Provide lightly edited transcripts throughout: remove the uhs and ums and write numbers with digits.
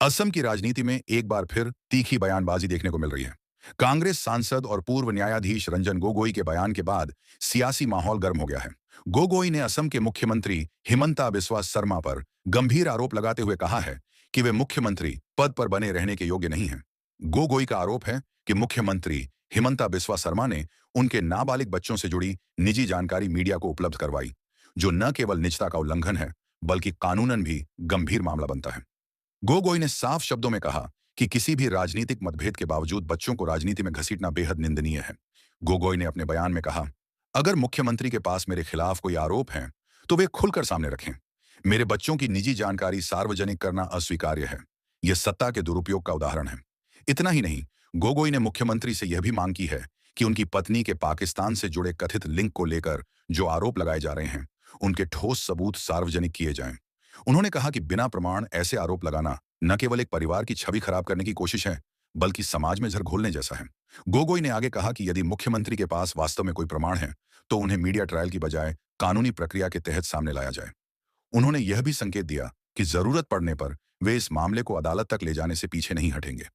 असम की राजनीति में एक बार फिर तीखी बयानबाजी देखने को मिल रही है। कांग्रेस सांसद और पूर्व न्यायाधीश रंजन गोगोई के बयान के बाद सियासी माहौल गर्म हो गया है। गोगोई ने असम के मुख्यमंत्री हिमंता बिस्वा शर्मा पर गंभीर आरोप लगाते हुए कहा है कि वे मुख्यमंत्री पद पर बने रहने के योग्य नहीं हैं। गोगोई का आरोप है कि मुख्यमंत्री हिमंता बिस्वा शर्मा ने उनके नाबालिग बच्चों से जुड़ी निजी जानकारी मीडिया को उपलब्ध करवाई, जो न केवल निजता का उल्लंघन है बल्कि कानूनन भी गंभीर मामला बनता है। गोगोई ने साफ शब्दों में कहा कि किसी भी राजनीतिक मतभेद के बावजूद बच्चों को राजनीति में घसीटना बेहद निंदनीय है। गोगोई ने अपने बयान में कहा, अगर मुख्यमंत्री के पास मेरे खिलाफ कोई आरोप है तो वे खुलकर सामने रखें। मेरे बच्चों की निजी जानकारी सार्वजनिक करना अस्वीकार्य है। यह सत्ता के दुरुपयोग का उदाहरण है। इतना ही नहीं, गोगोई ने मुख्यमंत्री से यह भी मांग की है कि उनकी पत्नी के पाकिस्तान से जुड़े कथित लिंक को लेकर जो आरोप लगाए जा रहे हैं, उनके ठोस सबूत सार्वजनिक किए जाएं। उन्होंने कहा कि बिना प्रमाण ऐसे आरोप लगाना न केवल एक परिवार की छवि खराब करने की कोशिश है, बल्कि समाज में जहर घोलने जैसा है। गोगोई ने आगे कहा कि यदि मुख्यमंत्री के पास वास्तव में कोई प्रमाण है, तो उन्हें मीडिया ट्रायल की बजाय कानूनी प्रक्रिया के तहत सामने लाया जाए। उन्होंने यह भी संकेत दिया कि जरूरत पड़ने पर वे इस मामले को अदालत तक ले जाने से पीछे नहीं हटेंगे।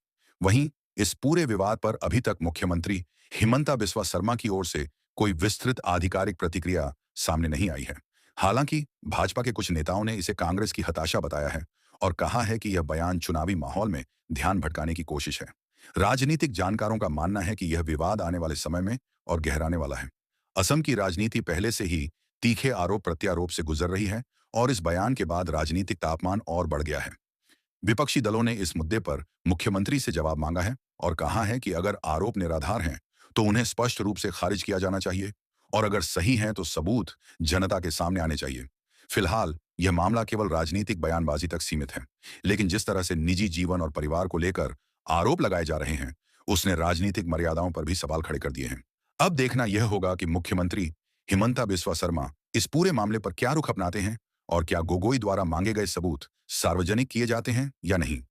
वहीं इस पूरे विवाद पर अभी तक मुख्यमंत्री हिमंता बिस्वा शर्मा की ओर से कोई विस्तृत आधिकारिक प्रतिक्रिया सामने नहीं आई है। हालांकि भाजपा के कुछ नेताओं ने इसे कांग्रेस की हताशा बताया है और कहा है कि यह बयान चुनावी माहौल में ध्यान भटकाने की कोशिश है। राजनीतिक जानकारों का मानना है कि यह विवाद आने वाले समय में और गहराने वाला है। असम की राजनीति पहले से ही तीखे आरोप प्रत्यारोप से गुजर रही है और इस बयान के बाद राजनीतिक तापमान और बढ़ गया है। विपक्षी दलों ने इस मुद्दे पर मुख्यमंत्री से जवाब मांगा है और कहा है कि अगर आरोप निराधार हैं तो उन्हें स्पष्ट रूप से खारिज किया जाना चाहिए और अगर सही हैं तो सबूत जनता के सामने आने चाहिए। फिलहाल यह मामला केवल राजनीतिक बयानबाजी तक सीमित है, लेकिन जिस तरह से निजी जीवन और परिवार को लेकर आरोप लगाए जा रहे हैं, उसने राजनीतिक मर्यादाओं पर भी सवाल खड़े कर दिए हैं। अब देखना यह होगा कि मुख्यमंत्री हिमंता बिस्वा शर्मा इस पूरे मामले पर क्या रुख अपनाते हैं और क्या गोगोई द्वारा मांगे गए सबूत सार्वजनिक किए जाते हैं या नहीं।